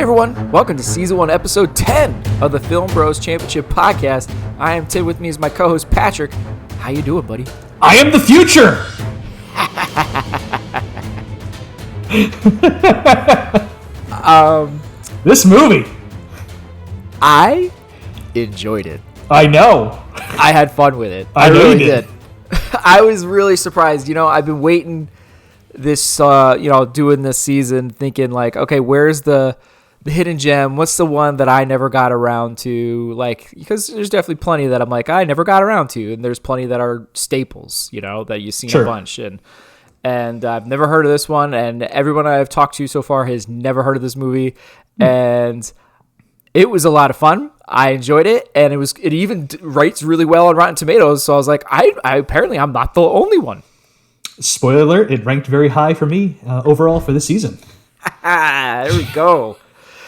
Hi everyone, welcome to Season 1, Episode 10 of the Film Bros Championship Podcast. I am Tim, with me is my co-host Patrick. How you doing, buddy? I am the future! This movie. I enjoyed it. I know. I had fun with it. I really really did. I was really surprised. You know, I've been waiting this, doing this season thinking like, okay, where's the hidden gem? What's the one that I never got around to? Like, because there's definitely plenty that I'm like, I never got around to. And there's plenty that are staples, you know, that you've seen a bunch. And I've never heard of this one. And everyone I've talked to so far has never heard of this movie. And it was a lot of fun. I enjoyed it. And it even rates really well on Rotten Tomatoes. So I was like, I apparently I'm not the only one. Spoiler alert, it ranked very high for me overall for this season. There we go.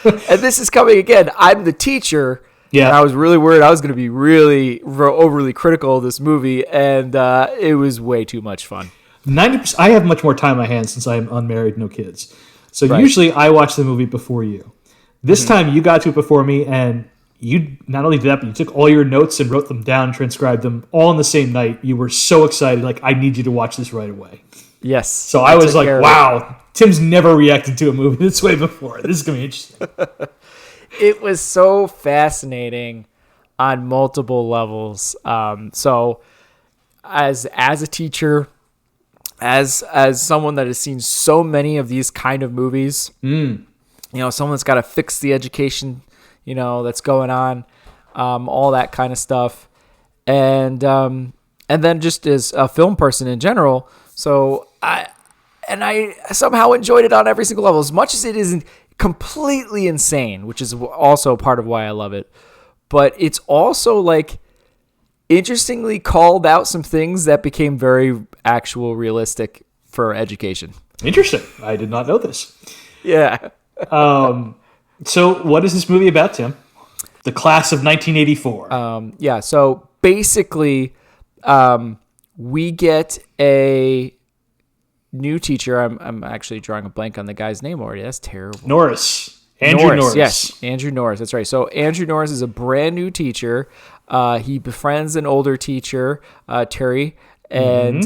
And this is coming again. I'm the teacher. Yeah. And I was really worried I was going to be really overly critical of this movie. And it was way too much fun. 90%. I have much more time on my hands since I'm unmarried, no kids. So Right. usually I watch the movie before you. This time you got to it before me, and you not only did that, but you took all your notes and wrote them down, transcribed them all in the same night. You were so excited, like, I need you to watch this right away. Yes. So I was like, wow, Tim's never reacted to a movie this way before. This is going to be interesting. It was so fascinating on multiple levels. So as a teacher, as someone that has seen so many of these kind of movies, you know, someone that's got to fix the education, you know, that's going on, all that kind of stuff. And then just as a film person in general. So I somehow enjoyed it on every single level, as much as it isn't completely insane, which is also part of why I love it. But it's also like interestingly called out some things that became very actual realistic for education. Interesting. I did not know this. Yeah. So what is this movie about, Tim? The class of 1984. Yeah. So basically, we get a new teacher. I'm actually drawing a blank on the guy's name already. That's terrible. Andrew Norris. Yes, Andrew Norris. That's right. So Andrew Norris is a brand new teacher. He befriends an older teacher, Terry, and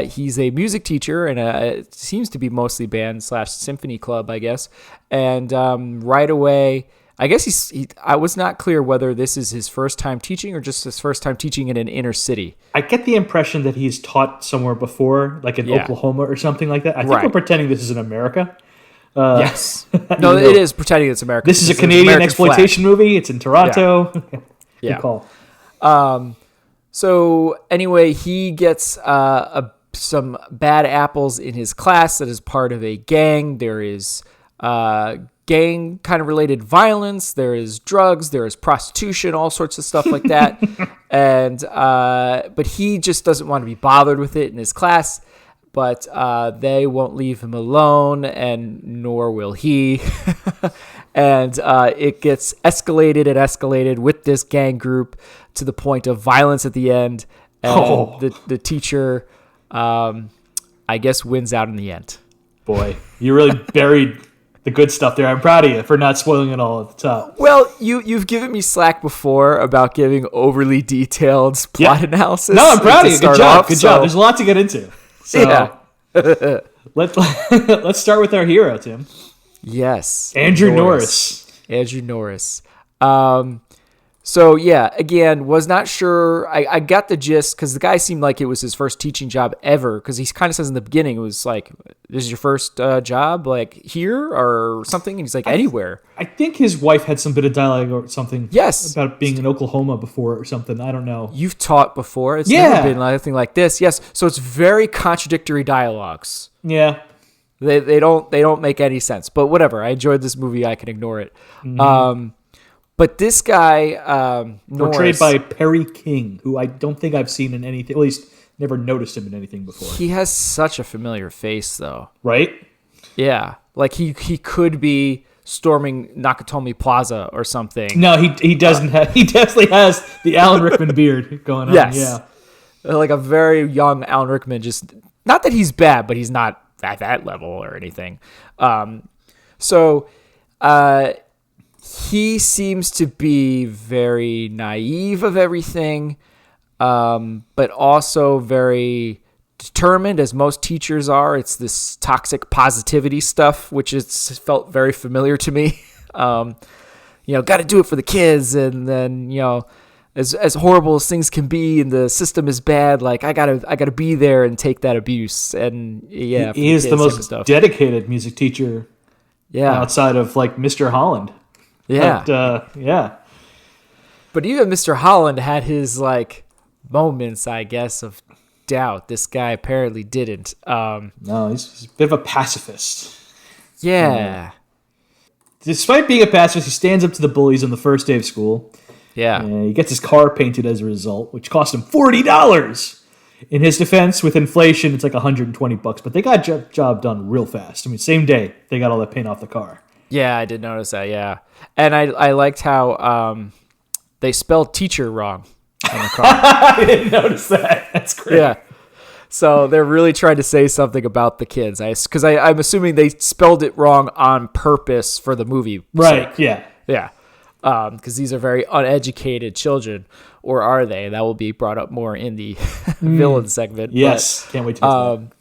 he's a music teacher, and it seems to be mostly band/symphony club, I guess. And right away, I guess I was not clear whether this is his first time teaching or just his first time teaching in an inner city. I get the impression that he's taught somewhere before, like in Oklahoma or something like that. I think we're pretending this is in America. Yes. No, it is pretending it's America. This is a Canadian exploitation movie. It's in Toronto. Yeah. Good call. So anyway, he gets some bad apples in his class that is part of a gang. There is gang kind of related violence. There is drugs. There is prostitution, all sorts of stuff like that. And but he just doesn't want to be bothered with it in his class. But they won't leave him alone, and nor will he. And it gets escalated with this gang group to the point of violence at the end. And the teacher, I guess, wins out in the end. Boy, you really buried the good stuff there. I'm proud of you for not spoiling it all at the top. Well, you've given me slack before about giving overly detailed plot analysis. No, I'm proud of you. Good job. Good job. So, There's a lot to get into. So yeah. let's start with our hero, Tim. Yes. Andrew Norris. Andrew Norris. So yeah, again, was not sure. I got the gist because the guy seemed like it was his first teaching job ever. Because he kind of says in the beginning, it was like, "This is your first job, like here or something." And he's like, "Anywhere." I think his wife had some bit of dialogue or something. Yes, about being in Oklahoma before or something. I don't know. You've taught before. It's never been anything like this. Yes, so it's very contradictory dialogues. Yeah. They don't make any sense. But whatever. I enjoyed this movie. I can ignore it. But this guy, portrayed Norris, by Perry King, who I don't think I've seen in anything, at least never noticed him in anything before. He has such a familiar face, though. Right? Yeah. Like, he could be storming Nakatomi Plaza or something. No, he doesn't have. He definitely has the Alan Rickman beard going on. Yes. Yeah. Like a very young Alan Rickman, just not that he's bad, but he's not at that level or anything. So he seems to be very naive of everything, but also very determined, as most teachers are. It's this toxic positivity stuff, which has felt very familiar to me. Got to do it for the kids, and then as horrible as things can be, and the system is bad, like I gotta be there and take that abuse. And yeah, he is the most dedicated music teacher. Yeah, outside of like Mr. Holland. Yeah, but even Mr. Holland had his like moments, I guess, of doubt. This guy apparently didn't. No, he's a bit of a pacifist. Yeah. Despite being a pacifist, he stands up to the bullies on the first day of school. Yeah. He gets his car painted as a result, which cost him $40. In his defense, with inflation, it's like $120, but they got job done real fast. I mean, same day, they got all that paint off the car. Yeah, I did notice that, yeah. And I liked how they spelled teacher wrong on the car. I didn't notice that. That's great. Yeah. So they're really trying to say something about the kids. Because I'm assuming they spelled it wrong on purpose for the movie. Right, sake. yeah. Yeah. Because these are very uneducated children. Or are they? That will be brought up more in the villain segment. Yes. Can't wait to get to that.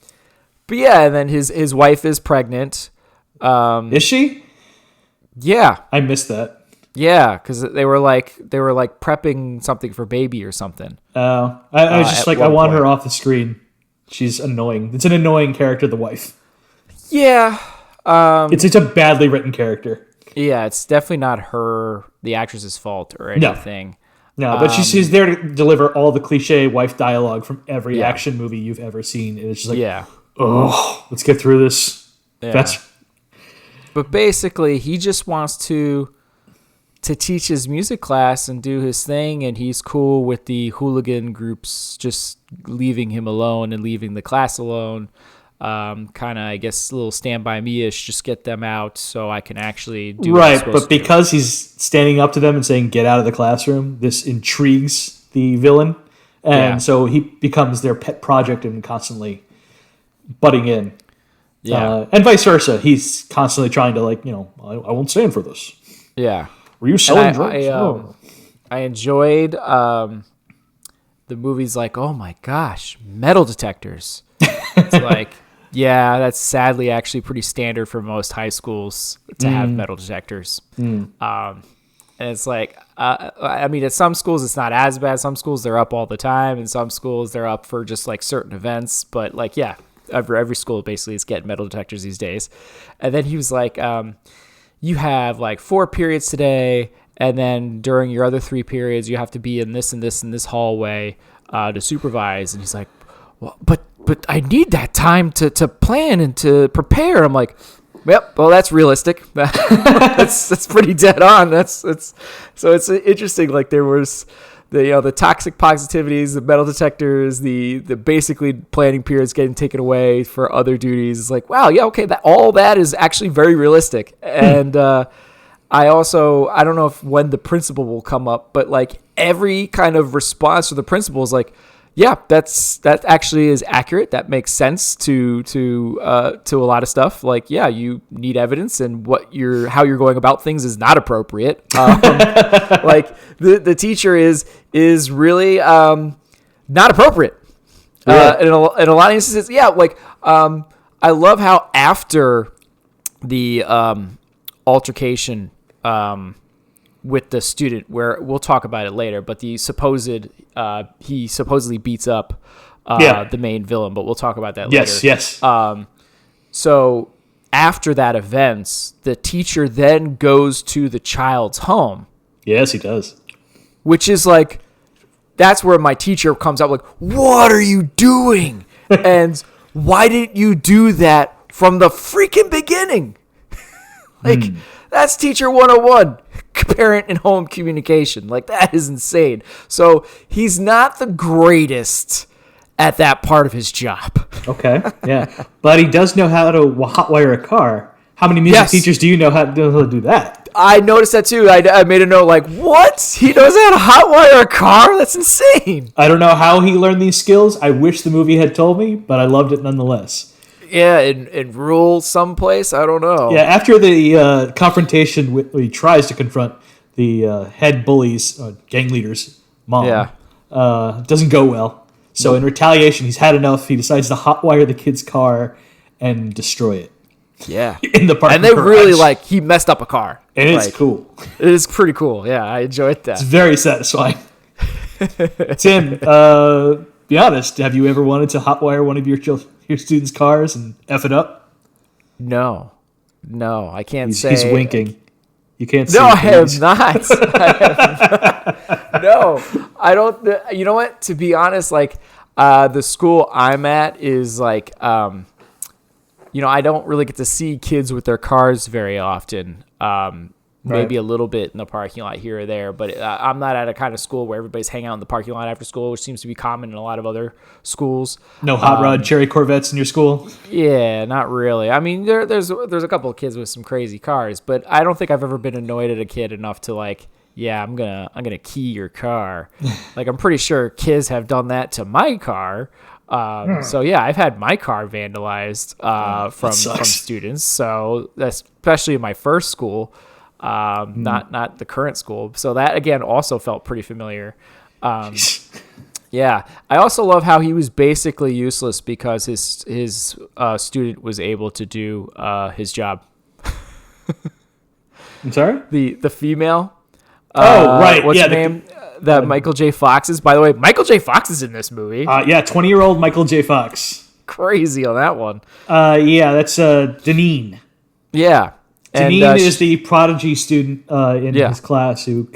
But yeah, and then his wife is pregnant. Is she? Yeah. I missed that. Yeah, because they were like prepping something for baby or something. Oh, I was just like, I want her off the screen. She's annoying. It's an annoying character, the wife. Yeah. It's a badly written character. Yeah, it's definitely not the actress's fault or anything. No, but she's there to deliver all the cliche wife dialogue from every action movie you've ever seen. And it's just like, let's get through this. Yeah. But basically, he just wants to teach his music class and do his thing, and he's cool with the hooligan groups just leaving him alone and leaving the class alone. Kind of, I guess, a little Stand By Me-ish, just get them out so I can actually do what I'm supposed but because he's standing up to them and saying, get out of the classroom, this intrigues the villain, and so he becomes their pet project and constantly butting in. Yeah. And vice versa. He's constantly trying to, like, I won't stand for this. Yeah. Were you selling drugs? I enjoyed the movies like, oh my gosh, metal detectors. It's like, yeah, that's sadly actually pretty standard for most high schools to have metal detectors. And it's like, I mean, at some schools it's not as bad. Some schools they're up all the time, and some schools they're up for just like certain events. But like, yeah, every school basically is getting metal detectors these days. And then he was like, you have like 4 periods today, and then during your other 3 periods, you have to be in this and this and this hallway to supervise. And he's like, well, but I need that time to plan and to prepare. I'm like, yep, well, that's realistic. that's pretty dead on. So it's interesting. Like there was the toxic positivities, the metal detectors, the basically planning periods getting taken away for other duties. It's like, wow, yeah, okay, all that is actually very realistic. And I don't know when the principal will come up, but like every kind of response to the principal is like, yeah, that actually is accurate. That makes sense to a lot of stuff. Like, yeah, you need evidence, and how you're going about things is not appropriate. Like the teacher is really not appropriate. In a lot of instances, yeah. Like I love how after the altercation with the student, where we'll talk about it later, but he supposedly beats up the main villain, but we'll talk about that later. Yes. So after that event, the teacher then goes to the child's home. Yes, he does. Which is like, that's where my teacher comes up like, what are you doing? And why didn't you do that from the freaking beginning? That's teacher 101, parent and home communication. Like, that is insane. So he's not the greatest at that part of his job. Okay, yeah. But he does know how to hotwire a car. How many music teachers do you know how to do that? I noticed that too. I made a note like, what? He knows how to hotwire a car? That's insane. I don't know how he learned these skills. I wish the movie had told me, but I loved it nonetheless. Yeah, in rural someplace. I don't know. Yeah, after the confrontation, he tries to confront the head bully's gang leader's mom. Yeah. Doesn't go well. So in retaliation, he's had enough. He decides to hotwire the kid's car and destroy it. Yeah. In the parking And they garage. really he messed up a car. And it's cool. It is pretty cool. Yeah, I enjoyed that. It's very satisfying. Tim, be honest. Have you ever wanted to hotwire one of your students' cars and F it up? No, I can't say. He's winking. You can't see. No, I have not. No, I don't. You know what? To be honest, the school I'm at is I don't really get to see kids with their cars very often. Maybe a little bit in the parking lot here or there, but I'm not at a kind of school where everybody's hanging out in the parking lot after school, which seems to be common in a lot of other schools. No hot rod cherry Corvettes in your school? Yeah, not really. I mean, there's a couple of kids with some crazy cars, but I don't think I've ever been annoyed at a kid enough to I'm gonna key your car. I'm pretty sure kids have done that to my car. So yeah, I've had my car vandalized from students. So especially in my first school. Not the current school. So that again also felt pretty familiar. Yeah, I also love how he was basically useless because his student was able to do his job. I'm sorry? The female. Right. What's her name? Michael J. Fox is. By the way, Michael J. Fox is in this movie. 20-year-old Michael J. Fox. Crazy on that one. That's Deneen. Yeah. Deneen is the prodigy student in his class who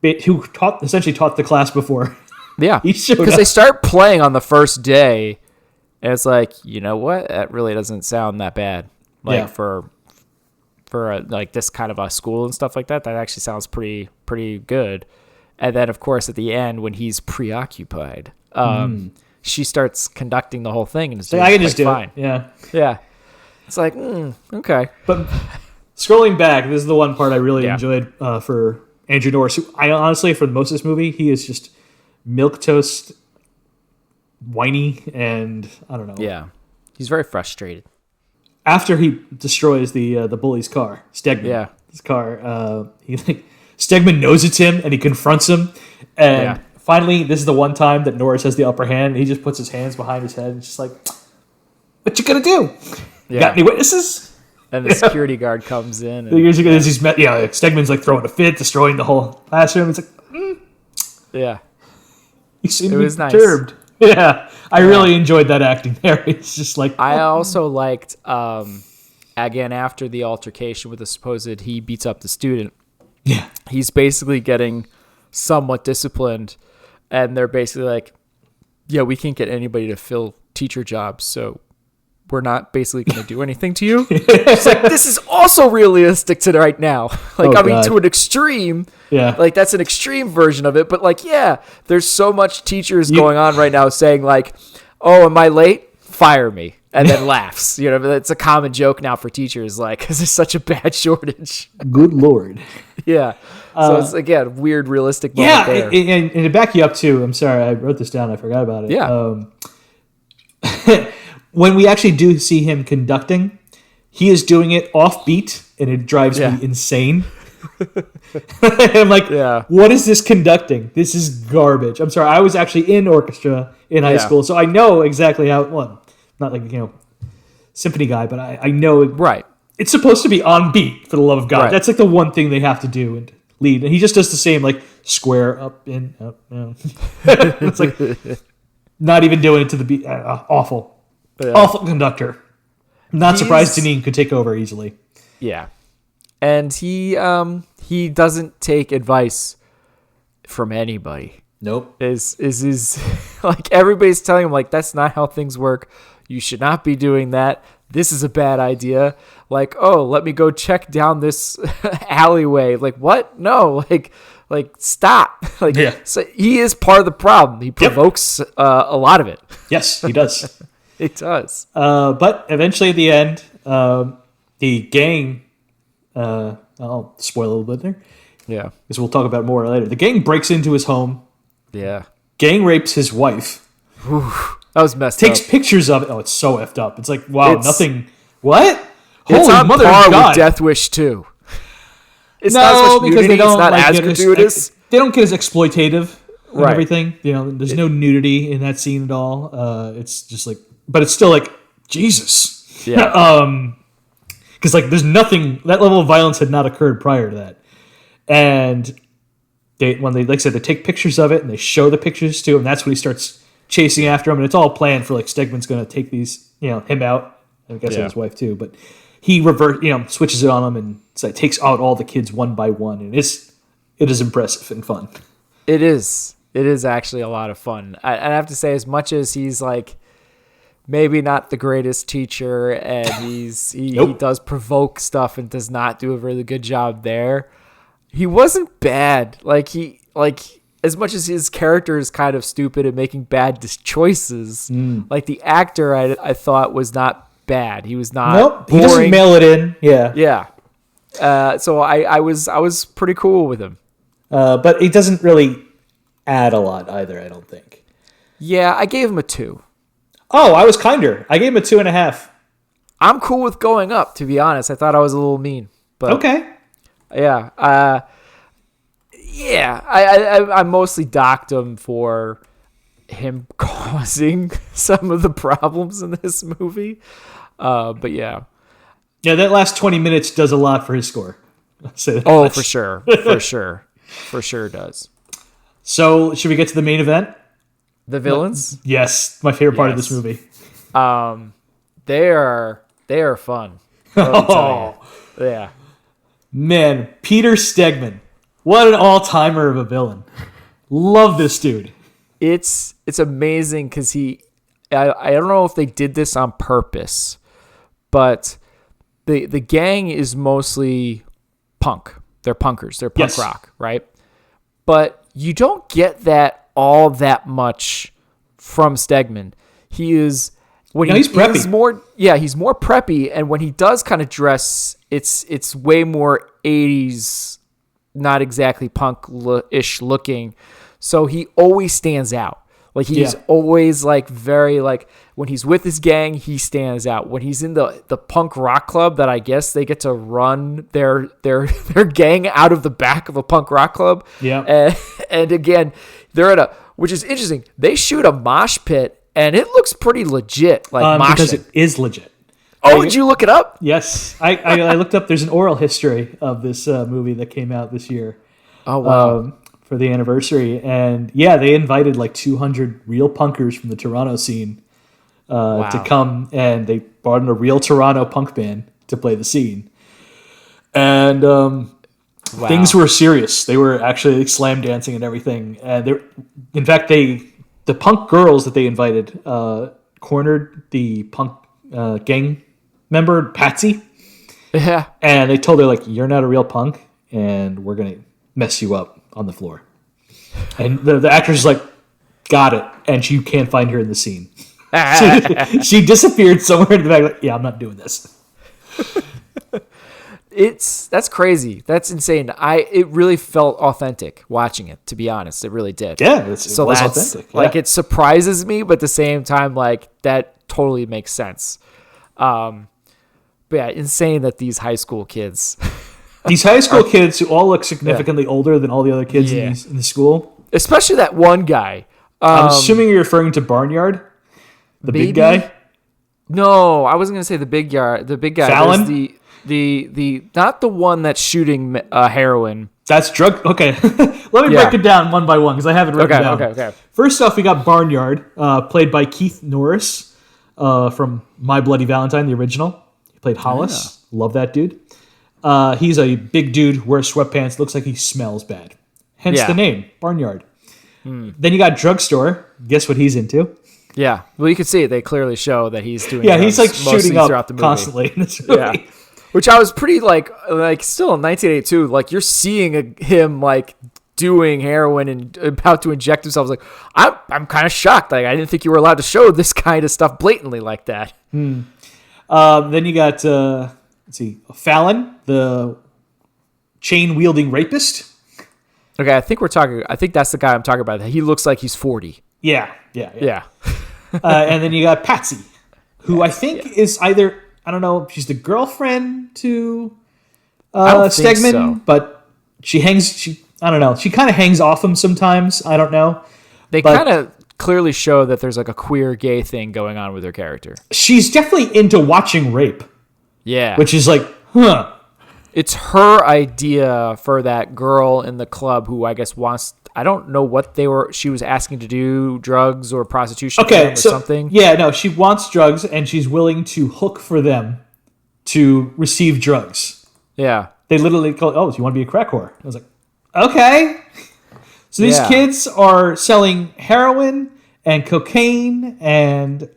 essentially taught the class before. Yeah, because they start playing on the first day, and it's you know what? That really doesn't sound that bad. For this kind of a school and stuff like that, that actually sounds pretty good. And then of course at the end when he's preoccupied, she starts conducting the whole thing, and it's I can just do fine. It. Yeah. It's okay. But scrolling back, this is the one part I really enjoyed for Andrew Norris, who I honestly, for most of this movie, he is just milquetoast, whiny, and I don't know. Yeah. He's very frustrated. After he destroys the bully's car, Stegman's car, Stegman knows it's him, and he confronts him. And finally, this is the one time that Norris has the upper hand. And he just puts his hands behind his head and just what you gonna do? Yeah. Got any witnesses? And the security guard comes in. And, Stegman's throwing a fit, destroying the whole classroom. It's yeah. He seemed perturbed. Nice. Yeah. I really enjoyed that acting there. It's just I also liked, again, after the altercation with the supposed he beats up the student. Yeah. He's basically getting somewhat disciplined. And they're basically we can't get anybody to fill teacher jobs, so we're not basically going to do anything to you. It's this is also realistic to right now. To an extreme. Yeah. That's an extreme version of it. But there's so much teachers going on right now saying oh, am I late? Fire me. And then laughs. It's a common joke now for teachers, because there's such a bad shortage. Good Lord. Yeah. So it's, again, weird, realistic moment there. And to back you up, too, I'm sorry, I wrote this down. I forgot about it. Yeah. When we actually do see him conducting, he is doing it offbeat, and it drives me insane. I'm what is this conducting? This is garbage. I'm sorry, I was actually in orchestra in high school, so I know exactly how it won. Not symphony guy, but I know it's supposed to be on beat, for the love of God. Right. That's the one thing they have to do and lead. And he just does the same, square, up, in, up, down. It's not even doing it to the beat. Awful. Yeah. Awful conductor. Not surprised Deneen could take over easily. Yeah. And he doesn't take advice from anybody. Nope. Is everybody's telling him that's not how things work. You should not be doing that. This is a bad idea. Let me go check down this alleyway. What? No. Stop. So he is part of the problem. He provokes a lot of it. Yes, he does. It does. But eventually at the end, the gang, I'll spoil a little bit there. Yeah. Because we'll talk about it more later. The gang breaks into his home. Yeah. Gang rapes his wife. That was messed Takes up. pictures of it. Oh, it's so effed up. It's like, wow, It's- nothing. What? It's Holy on mother par of God. with Death Wish 2. It's No, not as much because nudity, they don't it's not like as get gratuitous. they don't get as exploitative and Right. everything. You know, there's no nudity in that scene at all. It's just like, but it's still like Jesus. Yeah. Because like there's nothing, that level of violence had not occurred prior to that. And when they, like I said, they take pictures of it and they show the pictures to him. That's when he starts chasing after him, and it's all planned for like Stegman's going to take these, him out. I guess Yeah. his wife too, but he switches it on him and so it takes out all the kids one by one, and it is impressive and fun. It is. It is actually a lot of fun. I have to say, as much as he's like maybe not the greatest teacher, and he does provoke stuff and does not do a really good job there, he wasn't bad. As much as his character is kind of stupid and making bad choices, like the actor I thought was not bad. He was not He doesn't boring. mail it in. Yeah. Yeah. So I was pretty cool with him. But he doesn't really add a lot either, I don't think. Yeah, I gave him a 2. Oh, I was kinder. I gave him a 2.5. I'm cool with going up, to be honest. I thought I was a little mean. But Okay. yeah. I mostly docked him for him causing some of the problems in this movie. But yeah. Yeah, that last 20 minutes does a lot for his score. I'll say that Oh, much. for sure. For sure does. So, should we get to the main event? The villains? Yes, my favorite part of this Yes. movie. They are fun. Let me tell you. Yeah. Man, Peter Stegman. What an all-timer of a villain. Love this dude. It's amazing because I don't know if they did this on purpose, but the gang is mostly punk. They're punkers. They're punk Yes. rock, right? But you don't get that all that much from Stegman. He's more preppy. He's more preppy, and when he does kind of dress, it's way more 80s, not exactly punk-ish looking. So he always stands out. Like he's always like very like when he's with his gang, he stands out. When he's in the punk rock club that I guess they get to run their gang out of the back of a punk rock club. Yeah. And again, they're which is interesting. They shoot a mosh pit and it looks pretty legit. Like moshing. Because it is legit. Oh, did you look it up? Yes. I looked up, there's an oral history of this movie that came out this year. Oh, wow. For the anniversary. And yeah, they invited like 200 real punkers from the Toronto scene to come, and they brought in a real Toronto punk band to play the scene. And things were serious. They were actually like, slam dancing and everything. And in fact, the punk girls that they invited cornered the punk gang member, Patsy. Yeah. And they told her, like, you're not a real punk, and we're going to mess you up on the floor. And the actress is like, got it. And you can't find her in the scene. She disappeared somewhere in the back. Like, yeah, I'm not doing this. That's crazy. That's insane. It really felt authentic watching it, to be honest. It really did. Yeah, it was authentic. Yeah. Like, it surprises me, but at the same time, like, that totally makes sense. But yeah, insane that these high school kids... These high school kids who all look significantly older than all the other kids in the school. Especially that one guy. I'm assuming you're referring to Barnyard? The big guy? No, I wasn't going to say the big guy. The big guy. Fallon? The not the one that's shooting heroin. That's drug... Okay. Let me break it down one by one because I have it written down. Okay. First off, we got Barnyard, played by Keith Norris from My Bloody Valentine, the original. He played Hollis. Yeah. Love that dude. He's a big dude, wears sweatpants, looks like he smells bad. Hence the name, Barnyard. Then you got Drugstore. Guess what he's into? Yeah. Well, you can see it. They clearly show that he's doing he's like shooting up throughout the movie. Constantly in this movie. Yeah. Which I was pretty like still in 1982, like you're seeing him like doing heroin and about to inject himself. I was like, I'm kind of shocked. Like I didn't think you were allowed to show this kind of stuff blatantly like that. Then you got... let's see, Fallon, the chain-wielding rapist. Okay, I think that's the guy I'm talking about. He looks like he's 40. Yeah. And then you got Patsy, who I think is either, I don't know, she's the girlfriend to Stegman, so. But I don't know. She kind of hangs off him sometimes. I don't know. They kind of clearly show that there's like a queer gay thing going on with her character. She's definitely into watching rape. Yeah. Which is like, huh. It's her idea for that girl in the club who I guess wants, I don't know what she was asking to do, drugs or prostitution or something. Yeah, no, she wants drugs and she's willing to hook for them to receive drugs. Yeah. They literally call it, do you want to be a crack whore? I was like, okay. So these kids are selling heroin and cocaine and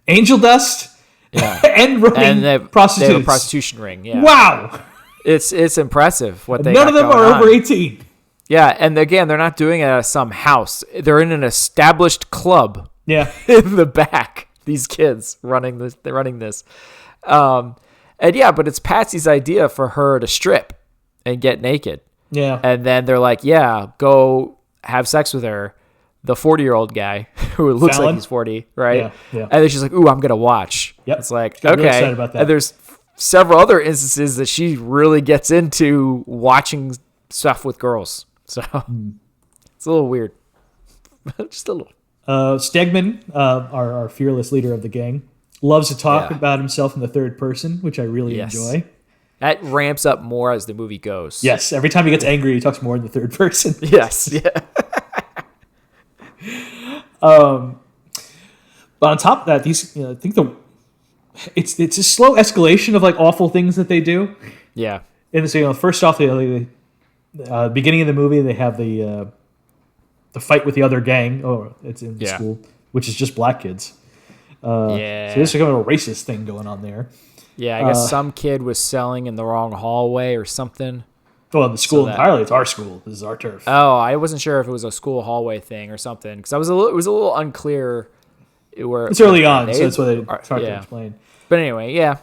angel dust. Yeah, and running prostitutes. They have a prostitution ring. Yeah. Wow, it's impressive what they. None of them are over 18. Yeah, and again, they're not doing it at some house. They're in an established club. Yeah, in the back, these kids running this. They're running this, and yeah, but it's Patsy's idea for her to strip and get naked. Yeah, and then they're like, "Yeah, go have sex with her." The 40-year-old guy who looks like he's 40, right? Yeah. And then she's like, "Ooh, I'm gonna watch." Yep. It's like, Got okay. really excited about that. And there's several other instances that she really gets into watching stuff with girls. So it's a little weird, just a little. Stegman, our fearless leader of the gang, loves to talk about himself in the third person, which I really enjoy. That ramps up more as the movie goes. Yes, every time he gets angry, he talks more in the third person. Yes, yeah. But on top of that, I think it's a slow escalation of like awful things that they do. Yeah. And so first off, the beginning of the movie, they have the fight with the other gang. Oh, it's in the school, which is just black kids. So there's kind of a racist thing going on there. Yeah, I guess some kid was selling in the wrong hallway or something. Well, the school entirely. It's our school. This is our turf. Oh, I wasn't sure if it was a school hallway thing or something because it was a little unclear. It's early on, so that's why it's hard to explain. But anyway, yeah.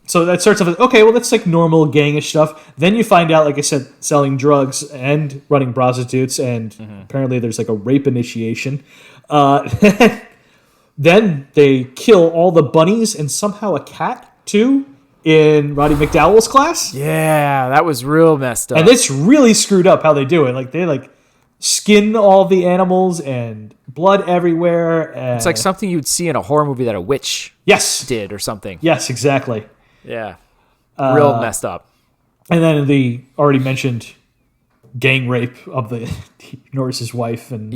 So that starts off as, okay, well, that's like normal gangish stuff. Then you find out, like I said, selling drugs and running prostitutes, and apparently there's like a rape initiation. Then they kill all the bunnies and somehow a cat, too, in Roddy McDowell's class. Yeah, that was real messed up. And it's really screwed up how they do it. Like, they, skin all the animals and blood everywhere. And it's like something you'd see in a horror movie that a witch did or something. Yes, exactly. Yeah. Real messed up. And then the already mentioned gang rape of the Norris's wife and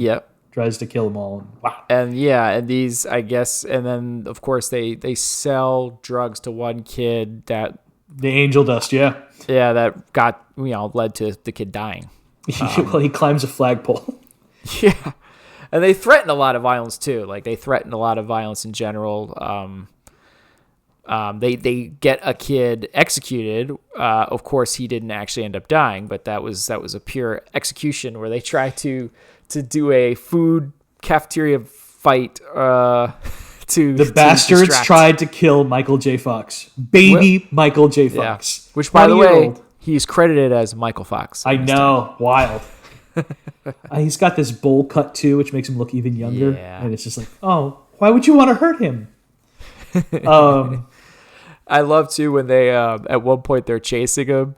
tries to kill them all. Wow. And these, I guess, and then of course they sell drugs to one kid that the angel dust, that got led to the kid dying. Well, he climbs a flagpole. Yeah, and they threaten a lot of violence too. Like they threaten a lot of violence in general. They get a kid executed. Of course, he didn't actually end up dying, but that was a pure execution where they try to do a food cafeteria fight. The bastards tried to kill Michael J. Fox, Michael J. Fox, which by the way, he's credited as Michael Fox. I know, wild. He's got this bowl cut too, which makes him look even younger, and it's just like, oh, why would you want to hurt him? I love too when they at one point they're chasing him,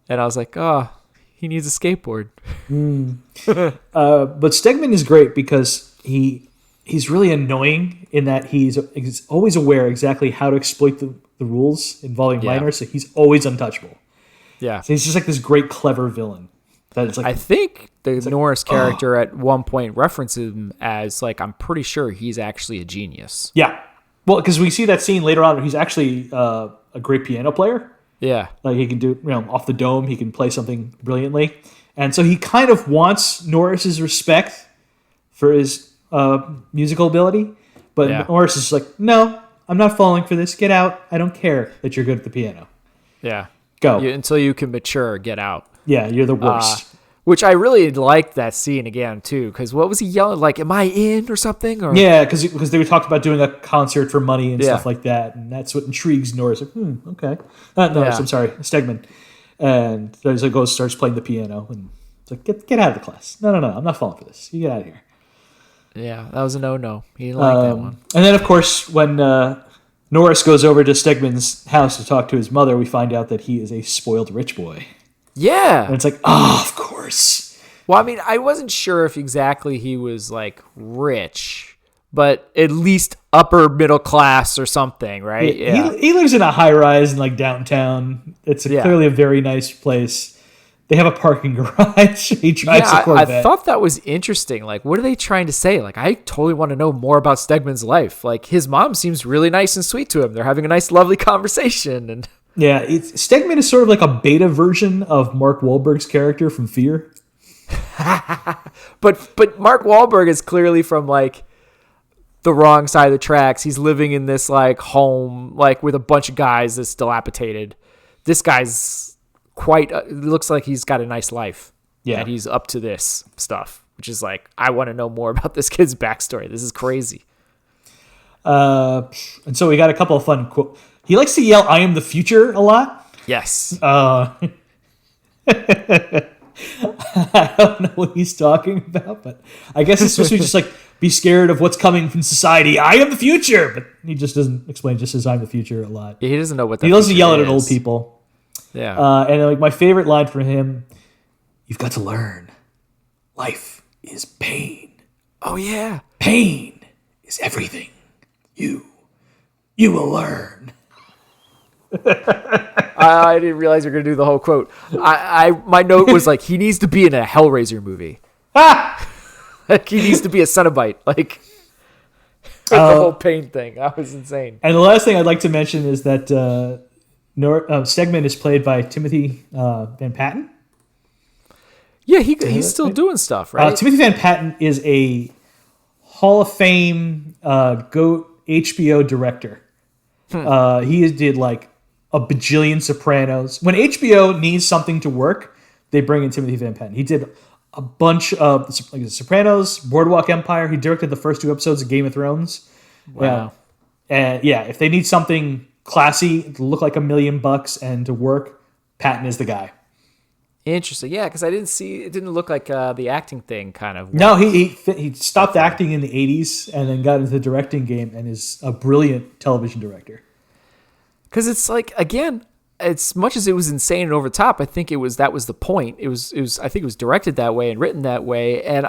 and I was like, oh, he needs a skateboard. But Stegman is great because he's really annoying in that he's always aware exactly how to exploit the rules involving minors, so he's always untouchable. Yeah, so he's just like this great clever villain. That is like, I think the Norris character at one point references him as like, I'm pretty sure he's actually a genius. Yeah. Well, because we see that scene later on where he's actually a great piano player. Yeah. Like he can do, off the dome, he can play something brilliantly. And so he kind of wants Norris's respect for his musical ability. But Norris is like, no, I'm not falling for this. Get out. I don't care that you're good at the piano. Yeah. Go. Until you can mature, get out. Yeah, you're the worst. Which I really liked that scene again, too, because what was he yelling? Like, am I in or something? Or? Yeah, because they were talking about doing a concert for money and stuff like that, and that's what intrigues Norris. Like, okay. Not Norris, I'm sorry, Stegman. And so he starts playing the piano, and it's like, get out of the class. No, I'm not falling for this. You get out of here. Yeah, that was a no. He didn't like that one. And then, of course, when Norris goes over to Stegman's house to talk to his mother, we find out that he is a spoiled rich boy. Yeah. And it's like, oh, of course. Well, I mean, I wasn't sure if exactly he was like rich, but at least upper middle class or something, right? Yeah. He lives in a high rise in like downtown. It's clearly a very nice place. They have a parking garage. He drives a Corvette. I thought that was interesting. Like, what are they trying to say? Like, I totally want to know more about Stegman's life. Like, his mom seems really nice and sweet to him. They're having a nice, lovely conversation. And yeah, Stegman is sort of like a beta version of Mark Wahlberg's character from Fear. but Mark Wahlberg is clearly from like the wrong side of the tracks. He's living in this like home, like with a bunch of guys that's dilapidated. This guy's it looks like he's got a nice life. Yeah. And he's up to this stuff, which is like, I want to know more about this kid's backstory. This is crazy. And so we got a couple of fun quotes. He likes to yell, "I am the future" a lot. Yes. I don't know what he's talking about, but I guess it's supposed to be just like, be scared of what's coming from society. I am the future. But he just doesn't explain, just says I'm the future a lot. He doesn't know what that He doesn't yell at old people. Yeah. And like my favorite line from him, "You've got to learn. Life is pain. Oh, yeah. Pain is everything. You will learn." I didn't realize we were going to do the whole quote. My note was like, he needs to be in a Hellraiser movie. Like, he needs to be a Cenobite. Like, the whole pain thing. That was insane. And the last thing I'd like to mention is that Stegman is played by Timothy Van Patten. Yeah, he's still doing stuff, right? Timothy Van Patten is a Hall of Fame GOAT HBO director. He did like a bajillion Sopranos. When HBO needs something to work, they bring in Timothy Van Patten. He did a bunch of like The Sopranos, Boardwalk Empire. He directed the first 2 episodes of Game of Thrones. Wow. And yeah, if they need something classy to look like $1 million and to work, Patton is the guy. Interesting. Yeah, because I didn't see, it didn't look like the acting thing kind of. No, he stopped acting in the 80s and then got into the directing game and is a brilliant television director. Because it's like, again, as much as it was insane and over the top, I think that was the point. It was I think it was directed that way and written that way, and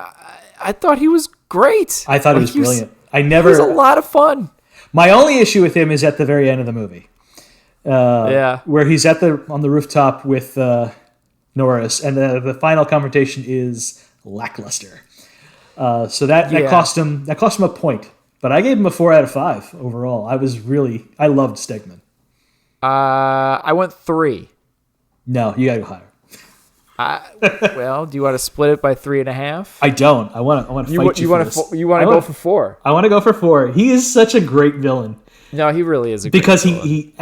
I thought he was great. I thought he was brilliant. It was a lot of fun. My only issue with him is at the very end of the movie. Where he's on the rooftop with Norris, and the final confrontation is lackluster. So that cost him a point. But I gave him a 4 out of 5 overall. I loved Stegman. I went 3. No, you gotta go higher. Well, do you want to split it by 3.5? I don't. I want to fight you for this. You want to go for 4? I want to go for 4. He is such a great villain. No, he really is because he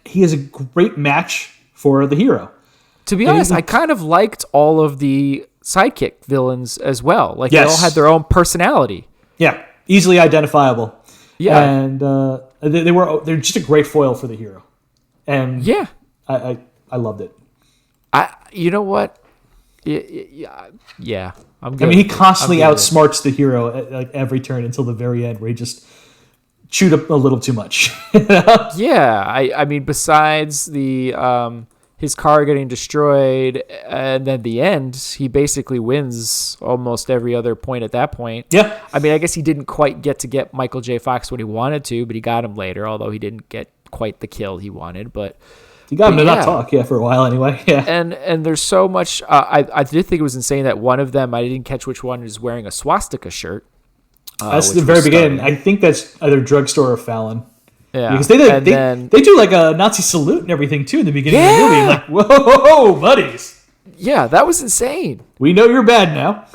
is a great match for the hero. To be honest, I kind of liked all of the sidekick villains as well. Like, they all had their own personality. Yeah, easily identifiable. Yeah, and they're just a great foil for the hero. And yeah, I loved it. You know what? Yeah, I'm good. I mean, he constantly outsmarts the hero at like every turn until the very end, where he just chewed up a little too much. Yeah, I mean, besides the his car getting destroyed, and then the end, he basically wins almost every other point at that point. Yeah. I mean, I guess he didn't quite get Michael J. Fox when he wanted to, but he got him later, although he didn't get quite the kill he wanted. But you got him to not talk, for a while anyway. Yeah. And there's so much. I did think it was insane that one of them, I didn't catch which one, is wearing a swastika shirt. That's the very beginning. I think that's either Drugstore or Fallon. Yeah, because they do like a Nazi salute and everything too in the beginning of the movie. Like, whoa, buddies! Yeah, that was insane. We know you're bad now.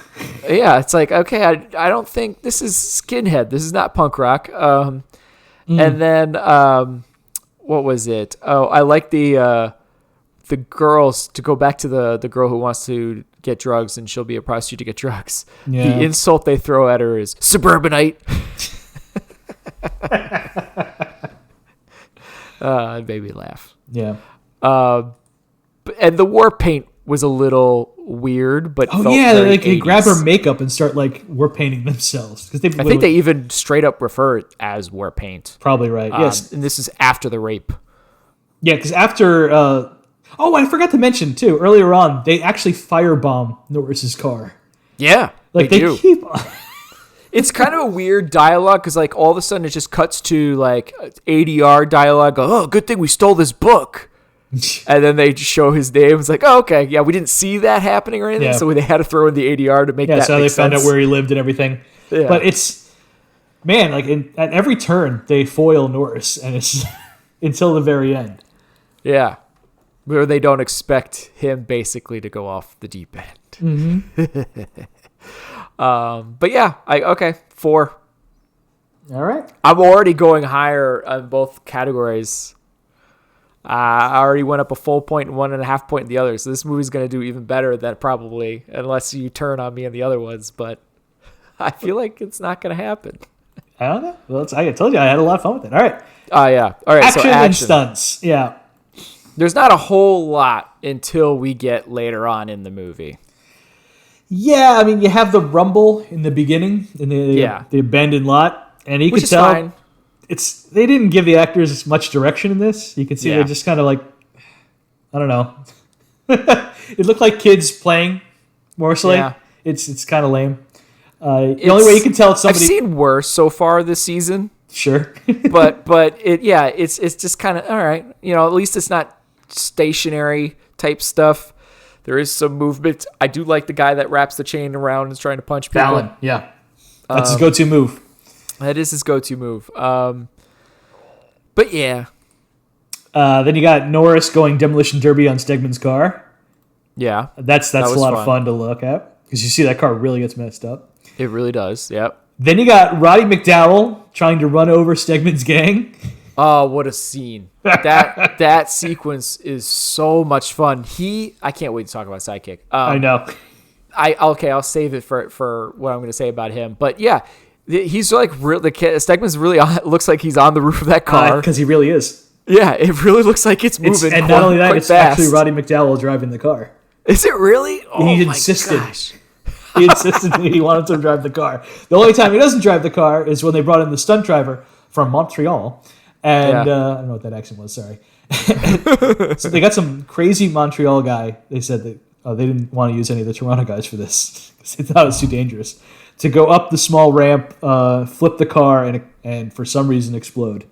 Yeah, it's like, okay, I don't think this is skinhead. This is not punk rock. And then what was it? Oh, I like the girls, to go back to the girl who wants to get drugs and she'll be a prostitute to get drugs. Yeah. The insult they throw at her is suburbanite. It made me laugh. Yeah. And the war paint was a little weird, but Oh felt yeah, very they grab 80s. her makeup and start like war painting themselves because I think they even straight up refer it as war paint. probably right. Yes, And this is after the rape. yeah, because after. Oh, I forgot to mention too. Earlier on, they actually firebomb Norris's car. Yeah, Like they they do. keep. It's kind of a weird dialogue because like all of a sudden it just cuts to like ADR dialogue. Oh, good thing we stole this book. And then they just show his name. It's like, oh, okay, yeah, we didn't see that happening or anything, Yeah. so they had to throw in the ADR to make Yeah, that so make they sense. found out where he lived and everything. Yeah. But it's man, like at every turn they foil Norris, and it's until the very end. Yeah, where they don't expect him basically to go off the deep end. But yeah, okay, 4. All right. I'm already going higher on both categories. I already went up a full point and 1.5 point in the other, so this movie's going to do even better than probably, unless you turn on me on the other ones, but I feel like it's not going to happen. I don't know. Well, I told you I had a lot of fun with it. All right. Yeah. All right, Action, so and action. stunts. Yeah. There's not a whole lot until we get later on in the movie. Yeah, I mean, you have the rumble in the beginning in the abandoned lot, and you Which can is tell fine. they didn't give the actors much direction in this. You can see Yeah. they're just kind of like, I don't know. It looked like kids playing more so. Yeah. It's kind of lame. The only way you can tell it's somebody. I've seen worse so far this season, Sure. but it's just kind of all right. At least it's not stationary type stuff. There is some movement. I do like the guy that wraps the chain around and is trying to punch people. Fallon, yeah. That's his go-to move. That is his go-to move. But yeah. Then you got Norris going demolition derby on Stegman's car. Yeah. That's That a was lot fun. of fun to look at because you see that car really gets messed up. It really does. Yep. Then you got Roddy McDowell trying to run over Stegman's gang. Oh, what a scene. That sequence is so much fun. I can't wait to talk about Sidekick. I know. I'll save it for what I'm going to say about him. But yeah, he's like Stegman's really looks like he's on the roof of that car. Because he really is. Yeah, it really looks like it's moving. And not only that, quite it's fast. actually Roddy McDowell driving the car. Is it really? Oh He my insisted. gosh. He insisted that he wanted to drive the car. The only time he doesn't drive the car is when they brought in the stunt driver from Montreal. And Yeah. I don't know what that accent was, sorry. So they got some crazy Montreal guy. They said that they didn't want to use any of the Toronto guys for this because they thought it was too dangerous. To go up the small ramp, flip the car, and for some reason explode.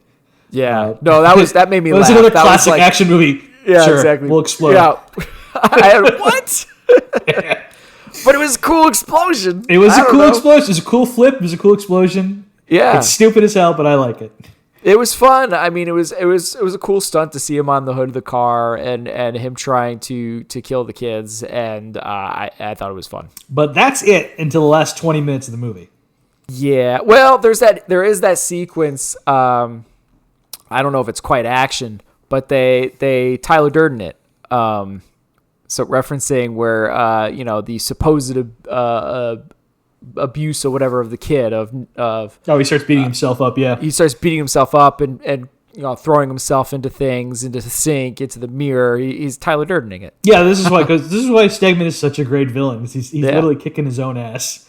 Yeah. No, that made me It was laugh. another That classic like, action movie. Yeah, Sure, exactly. we'll explode. Yeah. What? But it was a cool explosion. It was I a don't cool know. explosion. It was a cool flip. It was a cool explosion. Yeah. It's stupid as hell, but I like it. It was fun. I mean, it was a cool stunt to see him on the hood of the there and him trying to kill the kids, and I thought it was fun. But that's it until the last 20 minutes of the movie. Yeah. Well, there is that sequence. I don't know if it's quite action, but they Tyler Durden it. So referencing where the supposed abuse or whatever of the kid of he starts beating himself up. Yeah, he starts beating himself up and throwing himself into things, into the sink, into the mirror. He's Tyler Durdening it. yeah. This is why Stegman is such a great villain. 'Cause he's literally kicking his own ass,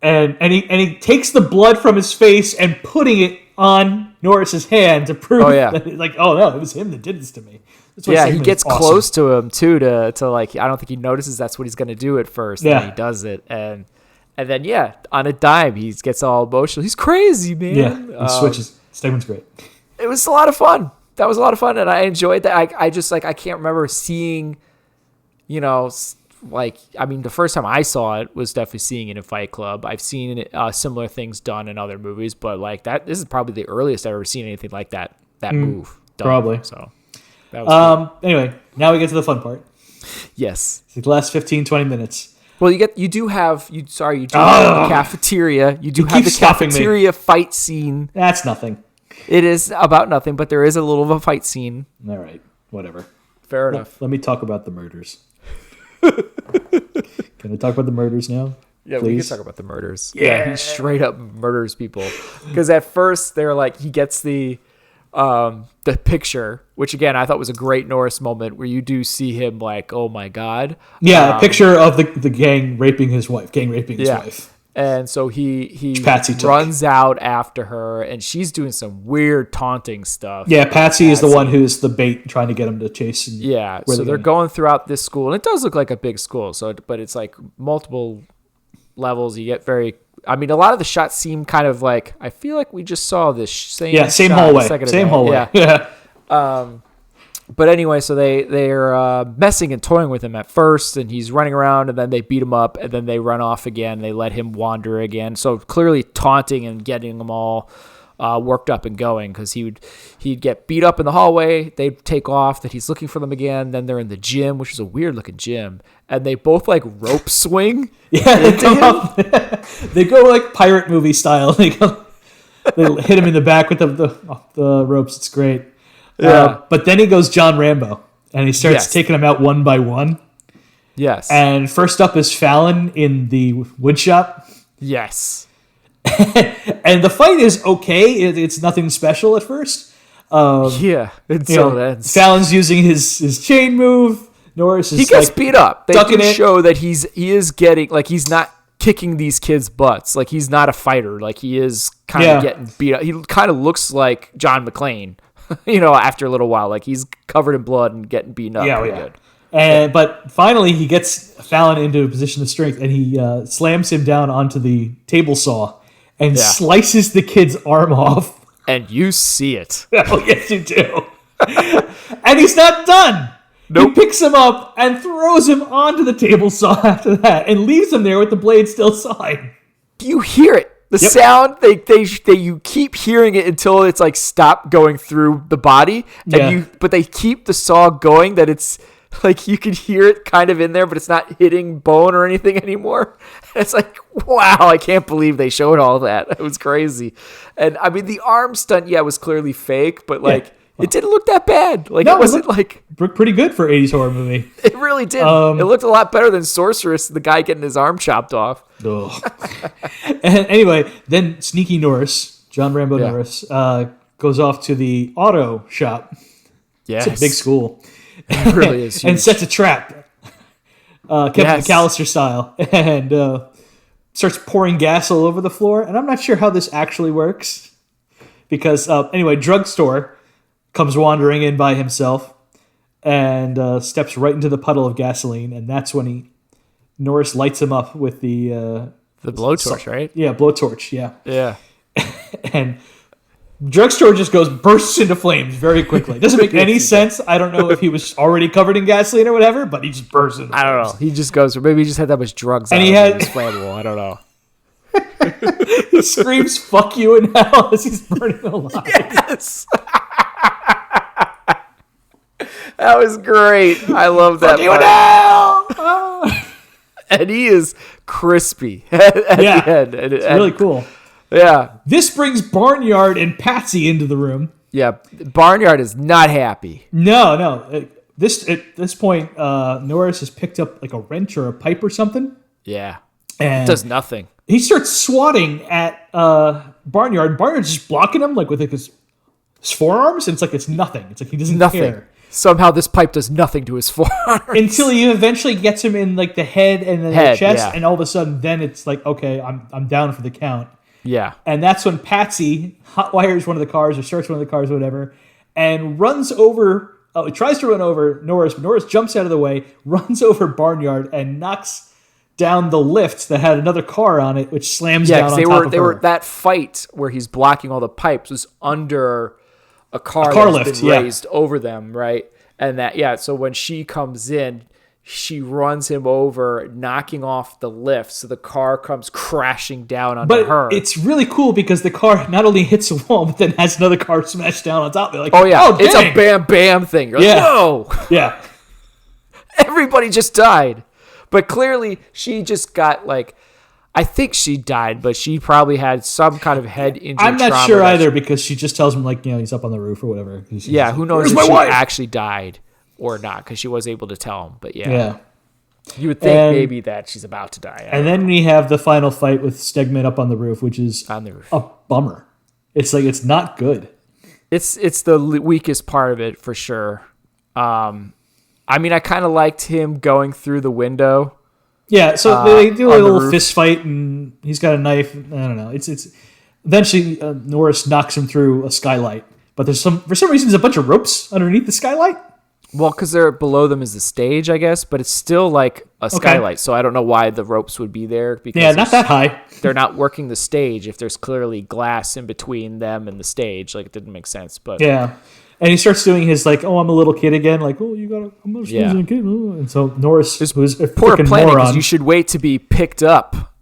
and he takes the blood from his face and putting it on Norris's hand to prove that no, it was him that did this to me. That's why Yeah, Stegman he is gets awesome. close to him too to like I don't think he notices that's what he's gonna do at first. Yeah. And he does it and then on a dime he gets all emotional. He's crazy, man. Yeah, he switches. Stegman's great. It was a lot of fun. That was a lot of fun, and I enjoyed that. I just I can't remember seeing, the first time I saw it was definitely seeing it in Fight Club. I've seen similar things done in other movies, but this is probably the earliest I've ever seen anything like that move done. Probably. So that was cool. Anyway, now we get to the fun part. Yes. It's the last 15, 20 minutes. Well, you do have the cafeteria. You do have the stopping me. cafeteria fight scene. That's nothing. It is about nothing, but there is a little of a fight scene. All right, whatever. Fair enough. Let me talk about the murders. Can I talk about the murders now? Yeah, please? we can talk about the murders. Yeah. He straight up murders people. Because at first they're like, he gets the the picture, which again I thought was a great Norris moment, where you do see him like, oh my god, a picture of the gang raping his wife. And so he Patsy runs out after her, and she's doing some weird taunting stuff. Yeah, Patsy is the one who's the bait, trying to get him to chase. So they're going throughout this school, and it does look like a big school. But it's like multiple levels. You get a lot of the shots seem kind of like, I feel like we just saw this same hallway, same hallway. Yeah. But anyway, so they're messing and toying with him at first, and he's running around, and then they beat him up, and then they run off again. They let him wander again. So clearly taunting and getting them all worked up and going, because he'd get beat up in the hallway. They'd take off. That he's looking for them again. Then they're in the gym, which is a weird looking gym, and they both like rope swing. Yeah, they go like pirate movie style. They hit him in the back with the ropes. It's great. Yeah, but then he goes John Rambo, and he starts taking them out one by one. Yes. And first up is Fallon in the wood shop. Yes. And the fight is okay. It's nothing special at first. Until it ends. Fallon's using his chain move. Norris is gets beat up. They do it. show that he is getting, like, he's not kicking these kids' butts. Like, he's not a fighter. Like, he is kind of getting beat up. He kind of looks like John McClane. After a little while, like he's covered in blood and getting beaten up pretty good. But finally, he gets Fallon into a position of strength, and he slams him down onto the table saw and slices the kid's arm off. And you see it. Oh, yes, you do. And he's not done. Nope. He picks him up and throws him onto the table saw after that, and leaves him there with the blade still sawing. You hear it. The sound, you keep hearing it until it's like stop going through the body, but they keep the saw going, that it's like you can hear it kind of in there, but it's not hitting bone or anything anymore. It's like, wow, I can't believe they showed all that. It was crazy. And I mean, the arm stunt, was clearly fake, but it didn't look that bad. Like, it wasn't like pretty good for 80s horror movie. It really did. It looked a lot better than Sorceress, the guy getting his arm chopped off. And anyway, then Sneaky Norris, John Rambo Norris, goes off to the auto shop. Yes. It's a big school. It really is huge. And sets a trap. Kevin McAllister style. And starts pouring gas all over the floor. And I'm not sure how this actually works. Because, drugstore comes wandering in by himself and steps right into the puddle of gasoline. And that's when Norris lights him up with the blowtorch, right? Yeah, blowtorch, yeah. Yeah. And drugstore just bursts into flames very quickly. It doesn't make any sense. I don't know if he was already covered in gasoline or whatever, but he just bursts into flames. I don't know. He just goes, or maybe he just had that much drugs and it's flammable. I don't know. He screams, "Fuck you," in hell as he's burning alive. Yes. That was great. I love that. Fuck you now! And he is crispy at the end. It's really cool. Yeah. This brings Barnyard and Patsy into the room. Yeah, Barnyard is not happy. No. At this point, Norris has picked up like a wrench or a pipe or something. Yeah. And it does nothing. He starts swatting at Barnyard. Barnyard's just blocking him like with his forearms, and it's nothing. It's like he doesn't care. Somehow this pipe does nothing to his forearms. Until he eventually gets him in like the head and then the chest, and all of a sudden then it's like, okay, I'm down for the count. Yeah. And that's when Patsy hotwires one of the cars or starts one of the cars or whatever and runs over, tries to run over Norris, but Norris jumps out of the way, runs over Barnyard and knocks down the lift that had another car on it, which slams down on top of her. They were that fight where he's blocking all the pipes was under a car lift been raised over them, right? And so when she comes in, she runs him over, knocking off the lift, so the car comes crashing down onto her. But it's really cool because the car not only hits a wall, but then has another car smashed down on top of it. Like, it's a bam bam thing. You're like, whoa! Yeah. Everybody just died. But clearly, she just got I think she died, but she probably had some kind of head injury. I'm not sure either because she just tells him he's up on the roof or whatever. Who knows if she actually died or not, because she was able to tell him. But you would think maybe that she's about to die. And then we have the final fight with Stegman up on the roof, which is on the roof. A bummer. It's it's not good. It's the weakest part of it for sure. I mean, I kind of liked him going through the window. Yeah, so they do a little roof. fist fight, and he's got a knife. I don't know. It's eventually Norris knocks him through a skylight, but for some reason there's a bunch of ropes underneath the skylight. Well, because they're below them is the stage, I guess, but it's still like a skylight, so I don't know why the ropes would be there. Because not that high. They're not working the stage if there's clearly glass in between them and the stage. Like, it didn't make sense. But yeah, and he starts doing his like, "Oh, I'm a little kid again." Like, "Oh, I'm a kid." And so Norris, who's a poor freaking planning, moron, because you should wait to be picked up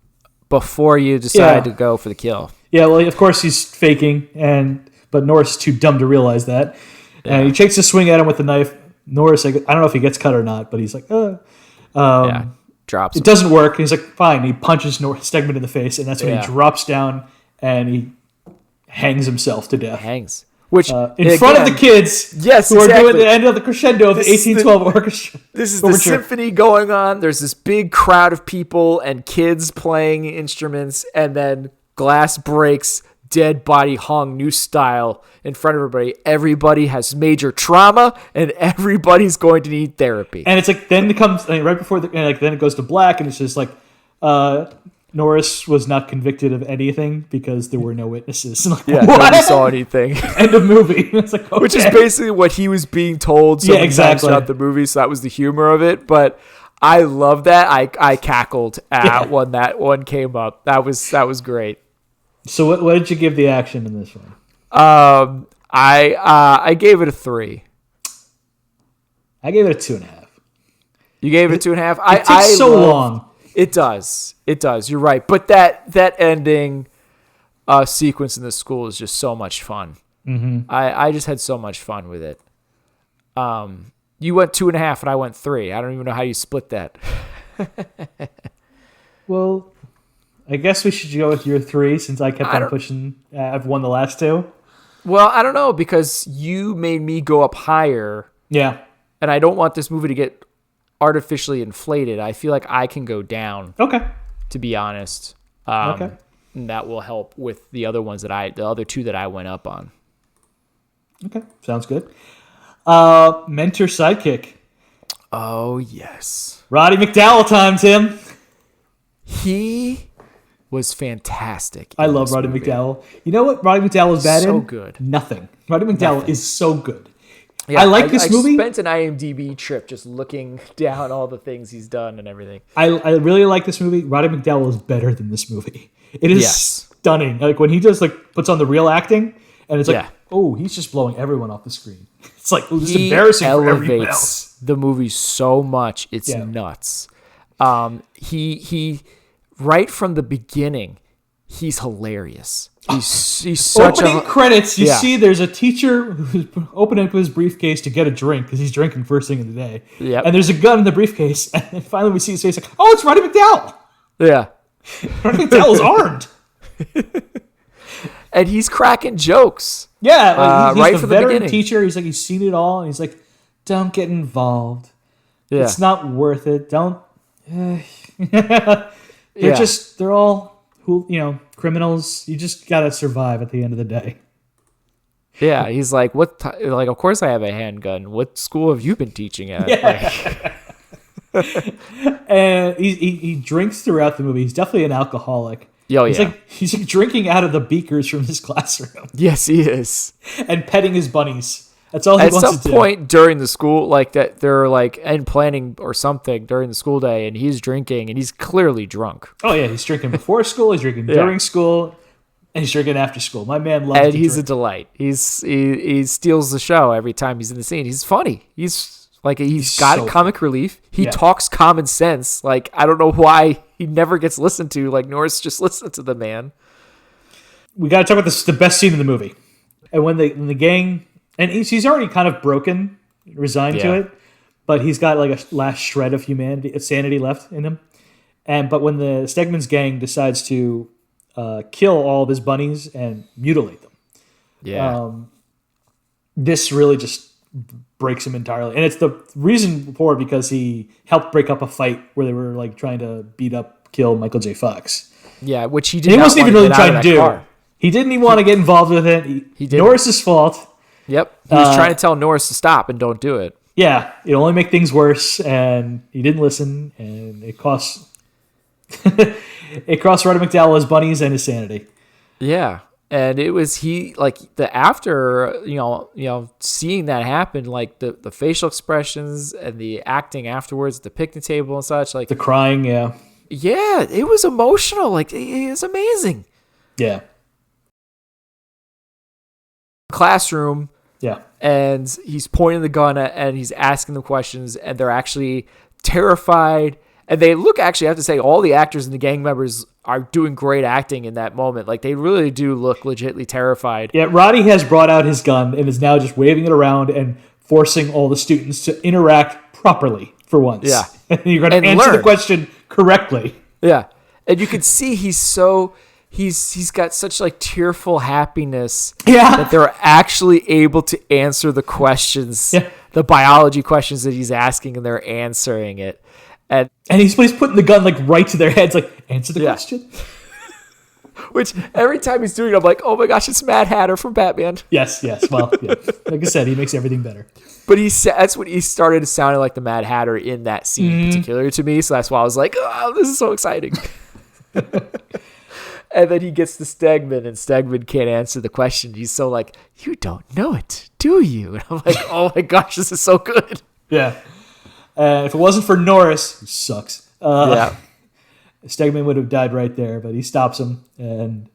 before you decide to go for the kill. Yeah, well, of course he's faking, but Norris is too dumb to realize that, and he takes a swing at him with the knife. Norris, I don't know if he gets cut or not, but he's like, drops. It doesn't work. He's like, fine. He punches Stegman in the face, and that's when he drops down and he hangs himself to death. Which in front of the kids, who are doing the end of the crescendo of the 1812 orchestra. This is the symphony going on. There's this big crowd of people and kids playing instruments, and then glass breaks. Dead body hung new style in front of everybody. Everybody has major trauma, and everybody's going to need therapy. And it's like then it comes right before then it goes to black, and it's just like Norris was not convicted of anything because there were no witnesses. Like, nobody saw anything. End of movie. It's like, okay. Which is basically what he was being told. So exactly. Throughout the movie, so that was the humor of it. But I love that. I cackled when that one came up. That was great. So what did you give the action in this one? I gave it a 3. I gave it a 2.5. You gave it a 2.5? It takes so long. It does. You're right. But that ending sequence in the school is just so much fun. Mm-hmm. I just had so much fun with it. You went 2.5 and I went 3. I don't even know how you split that. Well, I guess we should go with your 3 since I kept on pushing. I've won the last 2. Well, I don't know because you made me go up higher. Yeah. And I don't want this movie to get artificially inflated. I feel like I can go down. Okay. To be honest. Okay. And that will help with the other ones the other 2 that I went up on. Okay. Sounds good. Mentor sidekick. Oh, yes. Roddy McDowell time, Tim. He was fantastic. I love Roddy McDowell. You know what Roddy McDowell is bad in? So good. Nothing. Roddy McDowell is so good. Yeah, I like this movie. I spent an IMDb trip just looking down all the things he's done and everything. I really like this movie. Roddy McDowell is better than this movie. It is stunning. Like when he just puts on the real acting, and it's like, oh, he's just blowing everyone off the screen. It's like it's embarrassing for everyone else. The movie so much, it's nuts. He right from the beginning, he's hilarious. He's such opening credits. You see, there's a teacher who's opening up his briefcase to get a drink because he's drinking first thing in the day. Yeah, and there's a gun in the briefcase, and then finally we see his face. Like, oh, it's Roddy McDowell. Yeah, Roddy McDowell's armed, and he's cracking jokes. Yeah, he's right the from the veteran beginning. Teacher. He's seen it all, and he's like, don't get involved. Yeah, it's not worth it. Don't. They're all criminals. You just gotta survive at the end of the day. Yeah, he's like, of course I have a handgun. What school have you been teaching at? Yeah. And he drinks throughout the movie. He's definitely an alcoholic. He's drinking out of the beakers from his classroom. Yes, he is. And petting his bunnies. That's all he wants to do. At some point during the school, that they're in planning or something during the school day, and he's drinking, and he's clearly drunk. Oh yeah, he's drinking before school, he's drinking during school, and he's drinking after school. My man loves. And he's a delight. He steals the show every time he's in the scene. He's funny. He's got so comic relief. He talks common sense. I don't know why he never gets listened to. Norris just listened to the man. We got to talk about the best scene in the movie, and when the gang. And he's already kind of broken, resigned to it, but he's got a last shred of sanity left in him. But when the Stegman's gang decides to kill all of his bunnies and mutilate them, this really just breaks him entirely. And it's the reason for it because he helped break up a fight where they were trying to kill Michael J. Fox. Yeah, which he did. He wasn't even really trying to do. Car. He didn't even want to get involved with it. He did. Norris's fault. Yep. He was trying to tell Norris to stop and don't do it. Yeah, it'll only make things worse, and he didn't listen, and it cost Roddy McDowell his bunnies and his sanity. Yeah. And it was after, seeing that happen, like the facial expressions and the acting afterwards, the picnic table and such, like the crying, yeah. Yeah, it was emotional. Like, it was amazing. Yeah. Classroom. Yeah. And he's pointing the gun at, and he's asking them questions, and they're actually terrified. And they look, actually, I have to say, all the actors and the gang members are doing great acting in that moment. Like, they really do look legitimately terrified. Yeah, Roddy has brought out his gun and is now just waving it around and forcing all the students to interact properly for once. Yeah. You're going to answer the question correctly. Yeah. And you can see he's got such like tearful happiness that they're actually able to answer the questions, the biology questions that he's asking, and they're answering it. And he's putting the gun like right to their heads, like, answer the question. Which every time he's doing it, I'm like, oh my gosh, it's Mad Hatter from Batman. Yes. Well, yeah. Like I said, he makes everything better. But that's when he started sounding like the Mad Hatter in that scene, particularly to me. So that's why I was like, oh, this is so exciting. And then he gets to Stegman, and Stegman can't answer the question. He's so like, you don't know it, do you? And I'm like, oh my gosh, this is so good. Yeah. If it wasn't for Norris, who sucks, Stegman would have died right there, but he stops him. And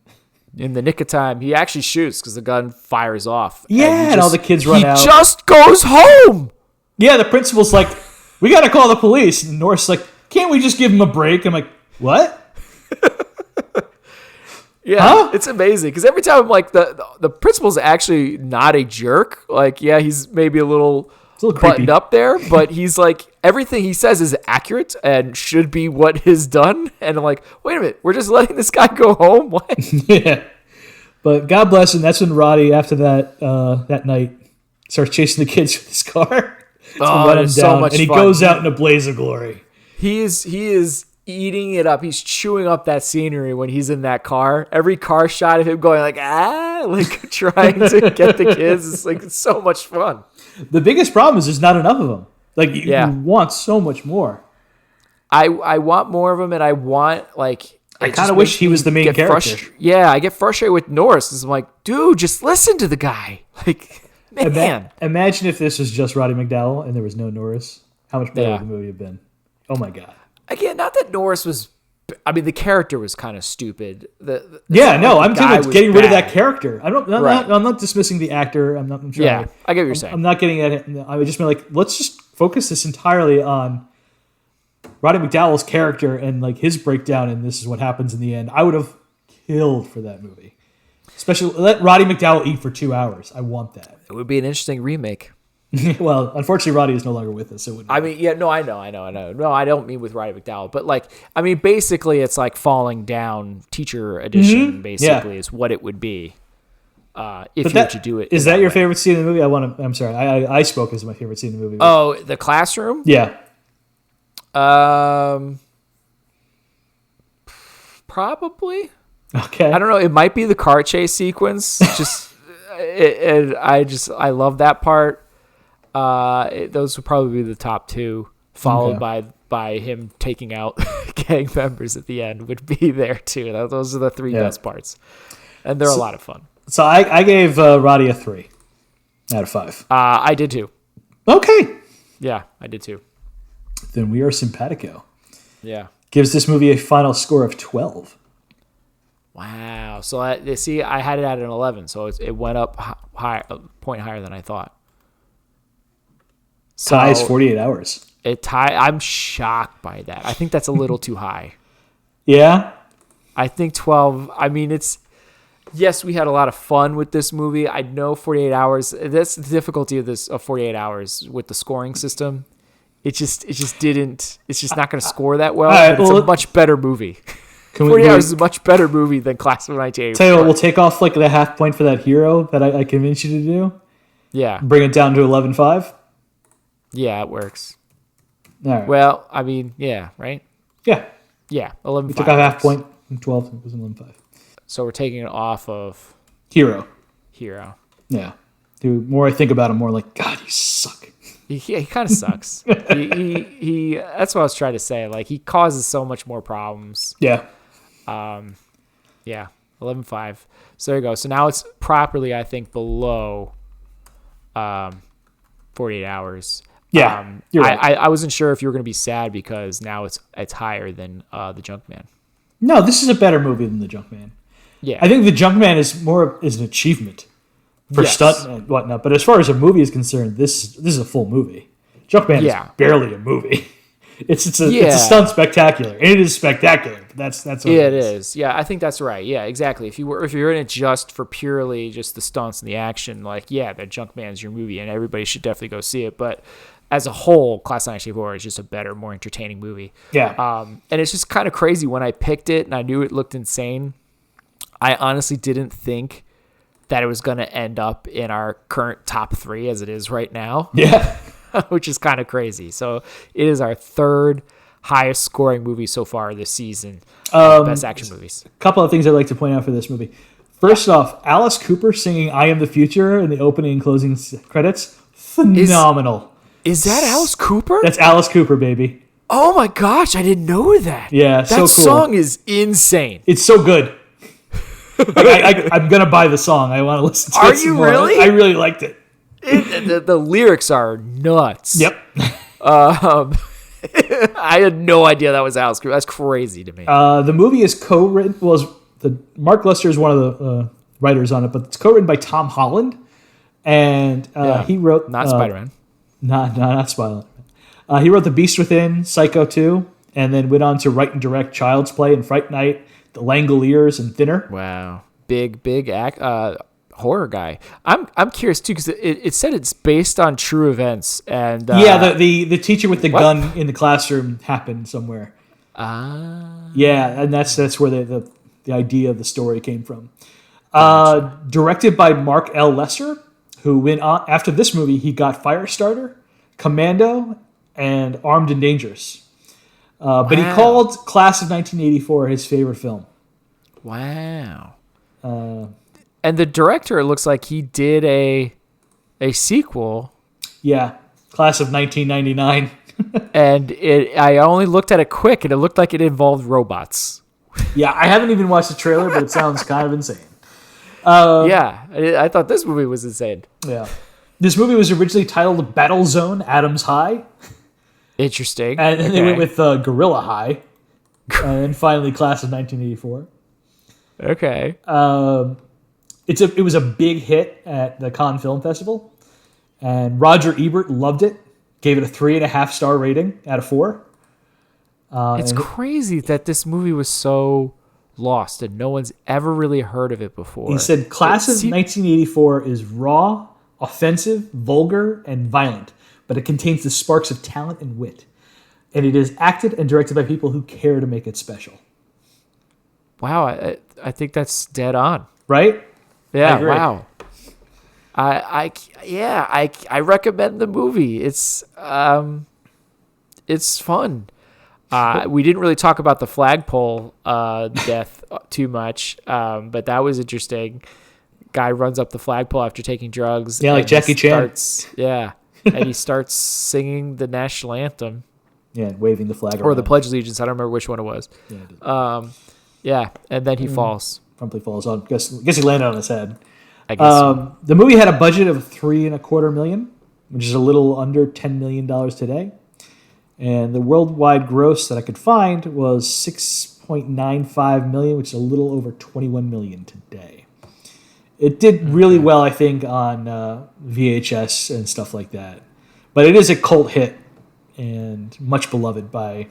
in the nick of time, he actually shoots because the gun fires off. Yeah, and all the kids run out. He just goes home. Yeah, the principal's like, we got to call the police. And Norris is like, can't we just give him a break? I'm like, what? Yeah, It's amazing because every time I'm like, the principal's actually not a jerk. Like, yeah, he's maybe a little buttoned up there, but he's like, everything he says is accurate and should be what is done. And I'm like, wait a minute, we're just letting this guy go home? What? Yeah. But God bless him. That's when Roddy, after that night, starts chasing the kids with his car. So much fun. And he goes out in a blaze of glory. He is eating it up. He's chewing up that scenery when he's in that car. Every car shot of him going like, like trying to get the kids. It's like, it's so much fun. The biggest problem is there's not enough of them. Like, you want so much more. I want more of them, and I want, like, I kind of wish he was the main character. I get frustrated with Norris. I'm like, dude, just listen to the guy. Like, man. Imagine if this was just Roddy McDowell and there was no Norris. How much better would the movie have been? Oh my God. Again, not that Norris was. I mean, the character was kind of stupid. I'm getting rid of that character. I'm not dismissing the actor. I'm sure. Yeah, I get what you're saying. I'm not getting at it. I would just mean, like, let's just focus this entirely on Roddy McDowell's character and like his breakdown, and this is what happens in the end. I would have killed for that movie. Especially let Roddy McDowell eat for 2 hours. I want that. It would be an interesting remake. Well, unfortunately, Roddy is no longer with us. So I mean, I know. No, I don't mean with Roddy McDowell, but like, I mean, basically, it's like Falling Down Teacher Edition. Basically, is what it would be if you were to do it. Is that your favorite scene in the movie? I'm sorry. I spoke as my favorite scene in the movie. Oh, the classroom. Yeah. Probably. Okay. I don't know. It might be the car chase sequence. I love that part. Those would probably be the top two, followed by him taking out gang members at the end would be there too. Those are the three best parts, and they're a lot of fun. So I gave Roddy a 3 out of 5. I did too. Okay. Yeah, I did too. Then we are simpatico. Yeah. Gives this movie a final score of 12. Wow. So I had it at an 11, so it went up a point higher than I thought. Ties 48 hours. I'm shocked by that. I think that's a little too high. Yeah? I think 12. I mean, yes, we had a lot of fun with this movie. I know 48 hours. That's the difficulty of 48 hours with the scoring system. It's just not going to score that well. Right, it's a much better movie. 40 Hours is a much better movie than Class of 1984. Tell you what, we'll take off like the half point for that hero that I convinced you to do. Yeah. Bring it down to 11.5. Yeah, it works. All right. Well, I mean, yeah, right? Yeah. Yeah, 11.5. We took off half point from 12. It was 11.5. So we're taking it off of Hero. Yeah. The more I think about him, more like, God, you suck. He kind of sucks. he that's what I was trying to say. Like, he causes so much more problems. Yeah. Yeah, 11.5. So there you go. So now it's properly, I think, below 48 hours. Yeah, you're right. I wasn't sure if you were going to be sad because now it's higher than The Junkman. No, this is a better movie than The Junkman. Yeah. I think The Junkman is an achievement for stunt and whatnot. But as far as a movie is concerned, this is a full movie. Junkman is barely a movie. It's a stunt spectacular. And it is spectacular. But that's what it is. Yeah, I think that's right. Yeah, exactly. If you're in it just for purely just the stunts and the action, like, yeah, The Junkman's your movie and everybody should definitely go see it. But as a whole, Class of 1984 is just a better, more entertaining movie. Yeah. And it's just kind of crazy when I picked it and I knew it looked insane. I honestly didn't think that it was going to end up in our current top 3 as it is right now. Yeah. Which is kind of crazy. So it is our third highest scoring movie so far this season. Best action movies. A couple of things I'd like to point out for this movie. First off, Alice Cooper singing I Am the Future in the opening and closing credits. Phenomenal. Is that Alice Cooper? That's Alice Cooper, baby. Oh my gosh, I didn't know that. Yeah, that so cool. Song is insane. It's so good. I'm going to buy the song. I want to listen to it. Are you really? I really liked it. The lyrics are nuts. Yep. I had no idea that was Alice Cooper. That's crazy to me. The movie is co-written. Mark Lester is one of the writers on it, but it's co-written by Tom Holland, and he wrote not Spider-Man. Not Spider-Man. He wrote The Beast Within, Psycho 2, and then went on to write and direct Child's Play and Fright Night, The Langoliers, and Thinner. Wow, big horror guy. I'm curious too because it said it's based on true events and the teacher with the gun in the classroom happened somewhere. Yeah, and that's where the idea of the story came from. Gotcha. Directed by Mark L. Lesser, who went on after this movie. He got Firestarter, Commando, and Armed and Dangerous. But he called Class of 1984 his favorite film. Wow. And the director, it looks like he did a sequel. Yeah, Class of 1999. And I only looked at it quick, and it looked like it involved robots. Yeah, I haven't even watched the trailer, but it sounds kind of insane. I thought this movie was insane. Yeah. This movie was originally titled Battle Zone Adams High. Interesting. And then they went with Gorilla High. And then finally Class of 1984. Okay. It was a big hit at the Cannes Film Festival, and Roger Ebert loved it. Gave it a 3.5-star rating out of 4. It's crazy that this movie was so lost and no one's ever really heard of it before. He said, "Class of 1984 is raw, offensive, vulgar, and violent, but it contains the sparks of talent and wit, and it is acted and directed by people who care to make it special." Wow, I think that's dead on. Right? Yeah, wow. I recommend the movie. It's fun. We didn't really talk about the flagpole death too much, but that was interesting. Guy runs up the flagpole after taking drugs. Yeah, like Jackie Chan. And he starts singing the national anthem. Yeah, waving the flag around. Or the Pledge of Allegiance. I don't remember which one it was. Yeah, and then he falls. Promptly falls on. Guess he landed on his head. I guess so. The movie had a budget of $3.25 million, which is a little under $10 million today. And the worldwide gross that I could find was $6.95 million, which is a little over $21 million today. It did really well, I think, on VHS and stuff like that. But it is a cult hit and much beloved by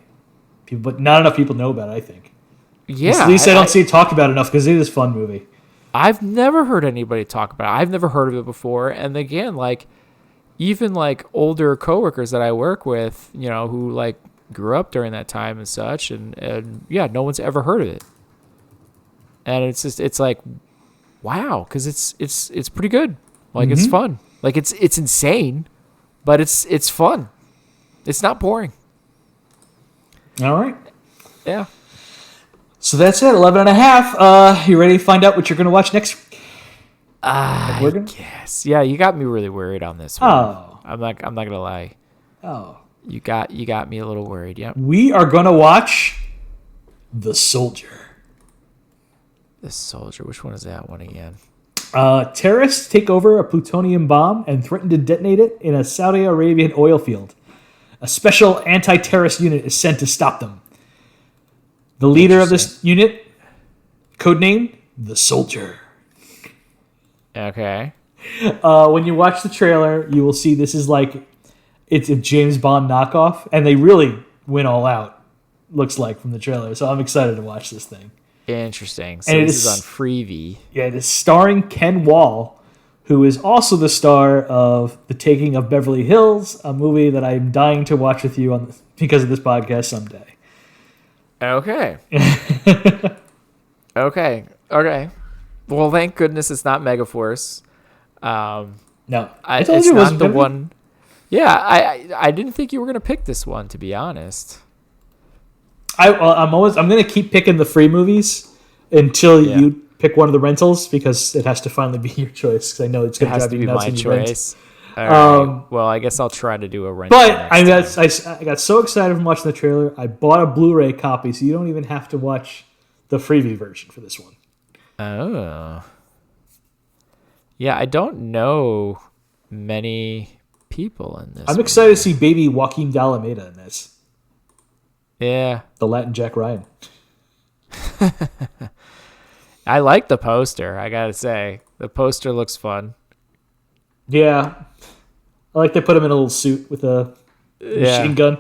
people, but not enough people know about it, I think. Yeah, at least I don't see it talked about enough because it is a fun movie. I've never heard anybody talk about it. I've never heard of it before. And again, even older coworkers that I work with, who grew up during that time and such, and no one's ever heard of it. And it's like, wow, because it's pretty good. It's fun. It's insane, but it's fun. It's not boring. All right. Yeah. So that's it, 11.5. You ready to find out what you're going to watch next week? I guess. Yeah, you got me really worried on this one. Oh. I'm not gonna lie. Oh. You got me a little worried. Yep. We are gonna watch The Soldier. The Soldier. Which one is that one again? Terrorists take over a plutonium bomb and threaten to detonate it in a Saudi Arabian oil field. A special anti-terrorist unit is sent to stop them. The leader of this unit, codenamed The Soldier. Okay. When you watch the trailer, you will see this is like it's a James Bond knockoff, and they really went all out. Looks like from the trailer, so I'm excited to watch this thing. Interesting. So this is on Freevee. Yeah, it is starring Ken Wall, who is also the star of The Taking of Beverly Hills, a movie that I'm dying to watch with you because of this podcast someday. Okay. Okay. Well, thank goodness it's not Megaforce. No, I told you it wasn't the one. Yeah, I didn't think you were gonna pick this one, to be honest. I'm going to keep picking the free movies until you pick one of the rentals, because it has to finally be your choice, because I know it's going to drive you nuts. It has to be my choice. All right. Well, I guess I'll try to do a rental. But I got so excited from watching the trailer, I bought a Blu-ray copy, so you don't even have to watch the freebie version for this one. Oh. Yeah, I don't know many people in this. I'm excited to see baby Joaquin Dalameda in this. Yeah. The Latin Jack Ryan. I like the poster, I gotta say. The poster looks fun. Yeah. I like they put him in a little suit with a machine gun.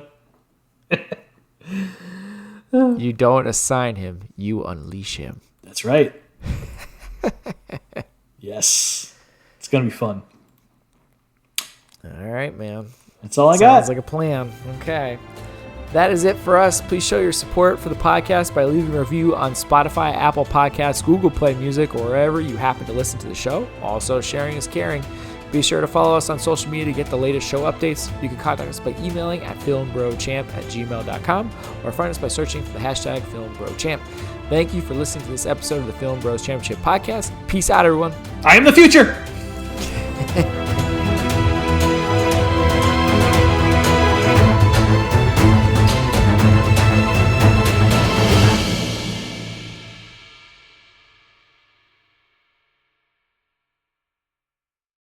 You don't assign him, you unleash him. That's right. Yes. It's going to be fun. All right, man. That's all I got. Sounds like a plan. Okay. That is it for us. Please show your support for the podcast by leaving a review on Spotify, Apple Podcasts, Google Play Music, or wherever you happen to listen to the show. Also, sharing is caring. Be sure to follow us on social media to get the latest show updates. You can contact us by emailing at filmbrochamp@gmail.com or find us by searching for the hashtag FilmBroChamp. Thank you for listening to this episode of the Film Bros Championship Podcast. Peace out, everyone. I am the future.